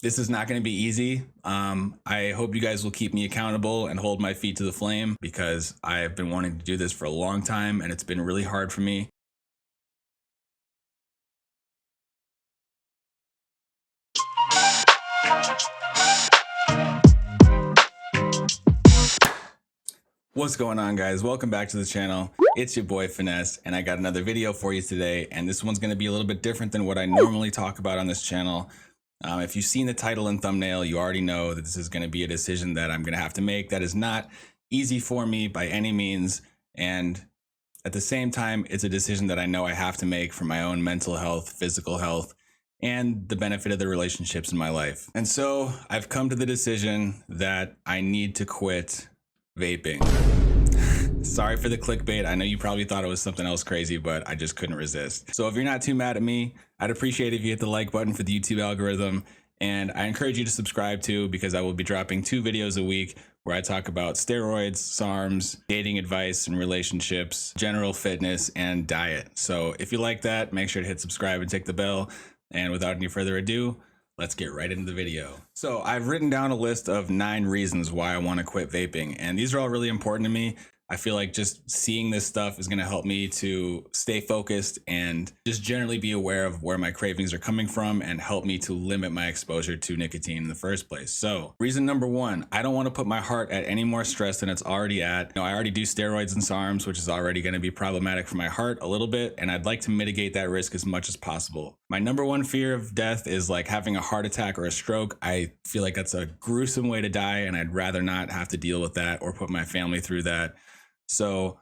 This is not going to be easy. I hope you guys will keep me accountable and hold my feet to the flame because I've been wanting to do this for a long time and it's been really hard for me. What's going on, guys? Welcome back to the channel. It's your boy Finesse, and I got another video for you today, and this one's going to be a little bit different than what I normally talk about on this channel. If you've seen the title and thumbnail, you already know that this is going to be a decision that I'm going to have to make that is not easy for me by any means, and at the same time, it's a decision that I know I have to make for my own mental health, physical health, and the benefit of the relationships in my life. And so I've come to the decision that I need to quit vaping. Sorry for the clickbait. I know you probably thought it was something else crazy, but I just couldn't resist. So if you're not too mad at me, I'd appreciate if you hit the like button for the YouTube algorithm. And I encourage you to subscribe too, because I will be dropping 2 videos a week where I talk about steroids, SARMs, dating advice and relationships, general fitness, and diet. So if you like that, make sure to hit subscribe and tick the bell. And without any further ado, let's get right into the video. So I've written down a list of 9 reasons why I want to quit vaping, and these are all really important to me. I feel like just seeing this stuff is going to help me to stay focused and just generally be aware of where my cravings are coming from and help me to limit my exposure to nicotine in the first place. So reason number 1, I don't want to put my heart at any more stress than it's already at. You know, I already do steroids and SARMs, which is already going to be problematic for my heart a little bit, and I'd like to mitigate that risk as much as possible. My number 1 fear of death is like having a heart attack or a stroke. I feel like that's a gruesome way to die, and I'd rather not have to deal with that or put my family through that. So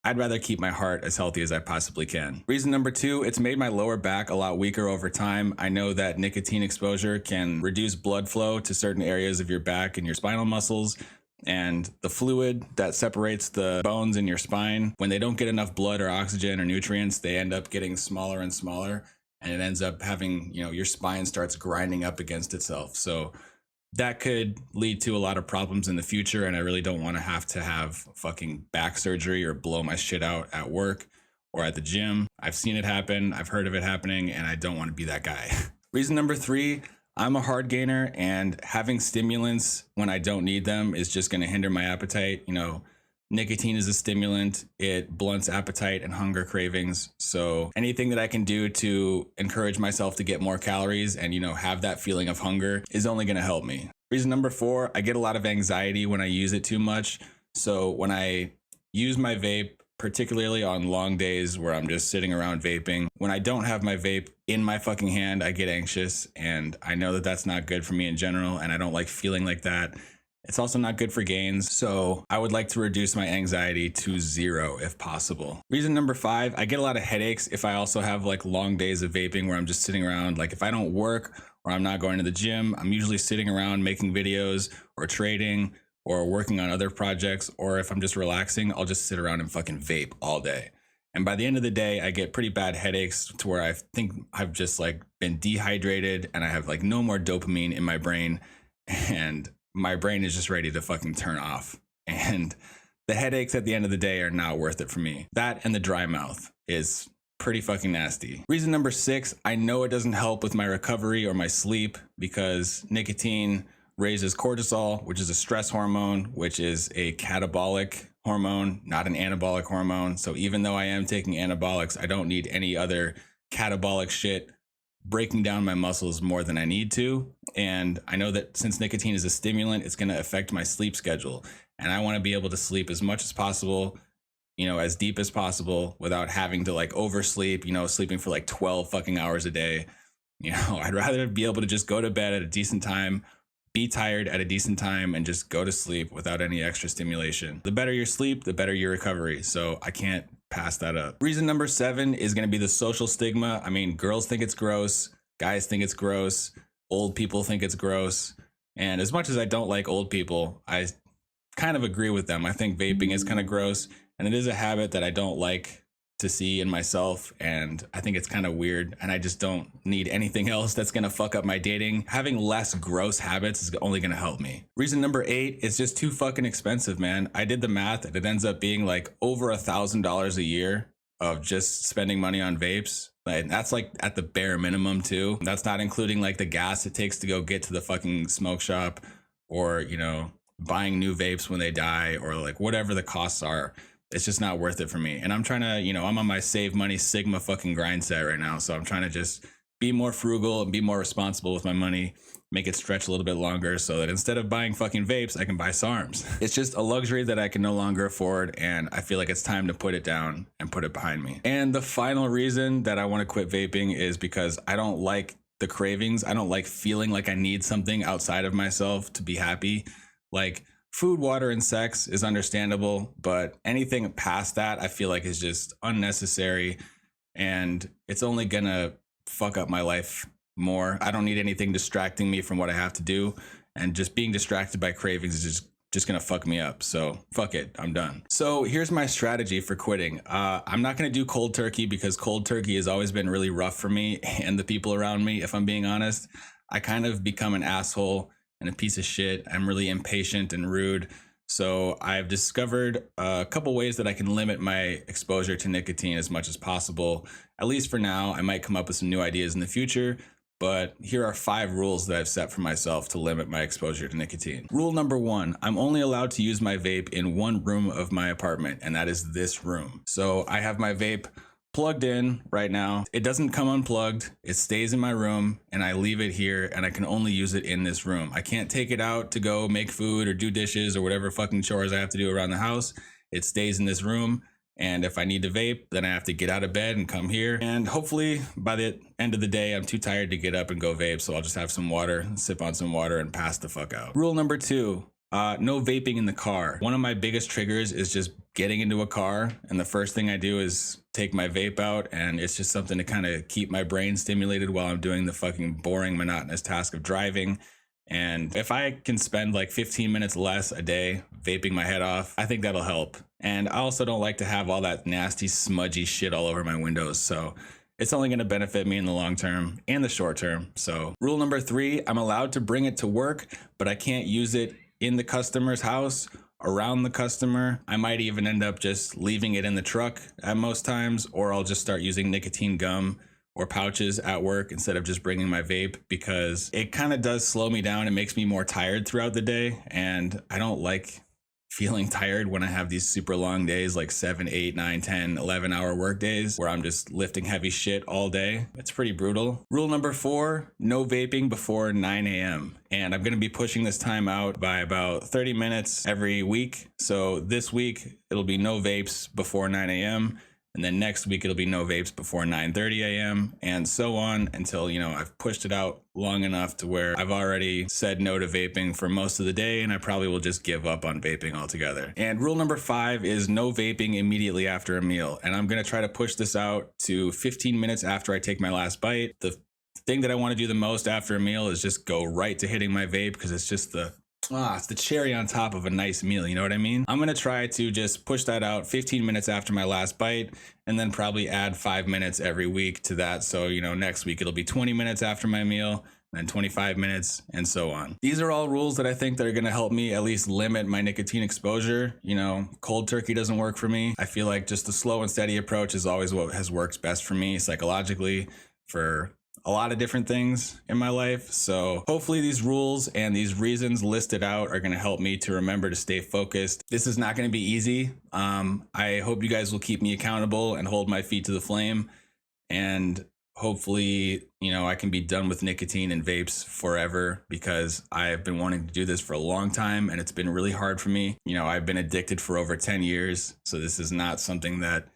I'd rather keep my heart as healthy as I possibly can. Reason number 2, it's made my lower back a lot weaker over time. I know that nicotine exposure can reduce blood flow to certain areas of your back and your spinal muscles. And the fluid that separates the bones in your spine, when they don't get enough blood or oxygen or nutrients, they end up getting smaller and smaller. And it ends up having, your spine starts grinding up against itself. So that could lead to a lot of problems in the future, and I really don't want to have fucking back surgery or blow my shit out at work or at the gym. I've seen it happen, I've heard of it happening, and I don't want to be that guy. Reason number 3, I'm a hard gainer, and having stimulants when I don't need them is just going to hinder my appetite. Nicotine is a stimulant. It blunts appetite and hunger cravings. So anything that I can do to encourage myself to get more calories and, have that feeling of hunger is only going to help me. Reason number 4, I get a lot of anxiety when I use it too much. So when I use my vape, particularly on long days where I'm just sitting around vaping, when I don't have my vape in my fucking hand, I get anxious, and I know that that's not good for me in general, and I don't like feeling like that. It's also not good for gains, so I would like to reduce my anxiety to 0 if possible. Reason number 5, I get a lot of headaches if I also have like long days of vaping where I'm just sitting around. Like if I don't work or I'm not going to the gym, I'm usually sitting around making videos or trading or working on other projects, or if I'm just relaxing, I'll just sit around and fucking vape all day. And by the end of the day, I get pretty bad headaches to where I think I've just like been dehydrated and I have like no more dopamine in my brain, and my brain is just ready to fucking turn off. And the headaches at the end of the day are not worth it for me. That and the dry mouth is pretty fucking nasty. Reason number 6, I know it doesn't help with my recovery or my sleep because nicotine raises cortisol, which is a stress hormone, which is a catabolic hormone, not an anabolic hormone. So even though I am taking anabolics, I don't need any other catabolic shit breaking down my muscles more than I need to. And I know that since nicotine is a stimulant, it's going to affect my sleep schedule. And I want to be able to sleep as much as possible, as deep as possible without having to like oversleep, sleeping for like 12 fucking hours a day. I'd rather be able to just go to bed at a decent time, be tired at a decent time, and just go to sleep without any extra stimulation. The better your sleep, the better your recovery. So I can't pass that up. Reason number 7 is going to be the social stigma. I mean, girls think it's gross, guys think it's gross, old people think it's gross. And as much as I don't like old people, I kind of agree with them. I think vaping is kind of gross, and it is a habit that I don't like to see in myself, and I think it's kind of weird, and I just don't need anything else that's gonna fuck up my dating. Having less gross habits is only gonna help me. Reason number 8 is just too fucking expensive, man. I did the math, and it ends up being like over $1,000 a year of just spending money on vapes. Like, that's like at the bare minimum too. That's not including like the gas it takes to go get to the fucking smoke shop, or, you know, buying new vapes when they die, or like whatever the costs are. It's just not worth it for me. And I'm trying to, you know, I'm on my save money Sigma fucking grind set right now. So I'm trying to just be more frugal and be more responsible with my money, make it stretch a little bit longer so that instead of buying fucking vapes, I can buy SARMs. It's just a luxury that I can no longer afford, and I feel like it's time to put it down and put it behind me. And the final reason that I want to quit vaping is because I don't like the cravings. I don't like feeling like I need something outside of myself to be happy. Like, food, water, and sex is understandable, but anything past that I feel like is just unnecessary, and it's only gonna fuck up my life more. I don't need anything distracting me from what I have to do, and just being distracted by cravings is just gonna fuck me up. So fuck it, I'm done. So here's my strategy for quitting. I'm not gonna do cold turkey because cold turkey has always been really rough for me and the people around me. If I'm being honest, I kind of become an asshole and a piece of shit. I'm really impatient and rude. So I've discovered a couple ways that I can limit my exposure to nicotine as much as possible. At least for now. I might come up with some new ideas in the future, but here are 5 rules that I've set for myself to limit my exposure to nicotine. Rule number 1, I'm only allowed to use my vape in one room of my apartment, and that is this room. So I have my vape plugged in right now. It doesn't come unplugged. It stays in my room, and I leave it here, and I can only use it in this room. I can't take it out to go make food or do dishes or whatever fucking chores I have to do around the house. It stays in this room, and if I need to vape, then I have to get out of bed and come here. And hopefully by the end of the day, I'm too tired to get up and go vape, so I'll just have some water, sip on some water, and pass the fuck out. Rule number 2, no vaping in the car. One of my biggest triggers is just getting into a car, and the first thing I do is take my vape out, and it's just something to kind of keep my brain stimulated while I'm doing the fucking boring, monotonous task of driving. And if I can spend like 15 minutes less a day vaping my head off, I think that'll help. And I also don't like to have all that nasty, smudgy shit all over my windows, so it's only going to benefit me in the long term and the short term. So rule number 3, I'm allowed to bring it to work, but I can't use it in the customer's house, around the customer. I might even end up just leaving it in the truck at most times, or I'll just start using nicotine gum or pouches at work instead of just bringing my vape, because it kind of does slow me down. It makes me more tired throughout the day, and I don't like feeling tired when I have these super long days, like 7, 8, 9, 10, 11 hour work days where I'm just lifting heavy shit all day. It's pretty brutal. Rule number 4, no vaping before 9 a.m. And I'm gonna be pushing this time out by about 30 minutes every week. So this week, it'll be no vapes before 9 a.m. And then next week, it'll be no vapes before 9:30 a.m. and so on until, you know, I've pushed it out long enough to where I've already said no to vaping for most of the day, and I probably will just give up on vaping altogether. And rule number 5 is no vaping immediately after a meal. And I'm gonna try to push this out to 15 minutes after I take my last bite. The thing that I wanna do the most after a meal is just go right to hitting my vape, because it's just it's the cherry on top of a nice meal, you know what I mean? I'm gonna try to just push that out 15 minutes after my last bite, and then probably add 5 minutes every week to that. So, you know, next week it'll be 20 minutes after my meal, then 25 minutes, and so on. These are all rules that I think that are gonna help me at least limit my nicotine exposure. You know, cold turkey doesn't work for me. I feel like just the slow and steady approach is always what has worked best for me psychologically, for a lot of different things in my life. So hopefully these rules and these reasons listed out are going to help me to remember to stay focused. This is not going to be easy. I hope you guys will keep me accountable and hold my feet to the flame. And hopefully, you know, I can be done with nicotine and vapes forever, because I've been wanting to do this for a long time and it's been really hard for me. You know, I've been addicted for over 10 years. So this is not something that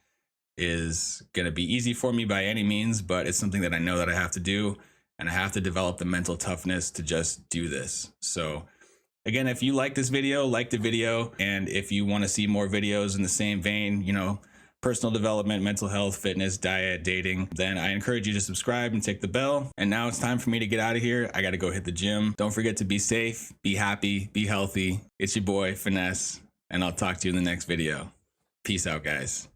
is going to be easy for me by any means, but it's something that I know that I have to do, and I have to develop the mental toughness to just do this. So again, if you like this video, like the video, and if you want to see more videos in the same vein, you know, personal development, mental health, fitness, diet, dating, then I encourage you to subscribe and tick the bell. And now it's time for me to get out of here. I got to go hit the gym. Don't forget to be safe, be happy, be healthy. It's your boy Finesse, and I'll talk to you in the next video. Peace out, guys.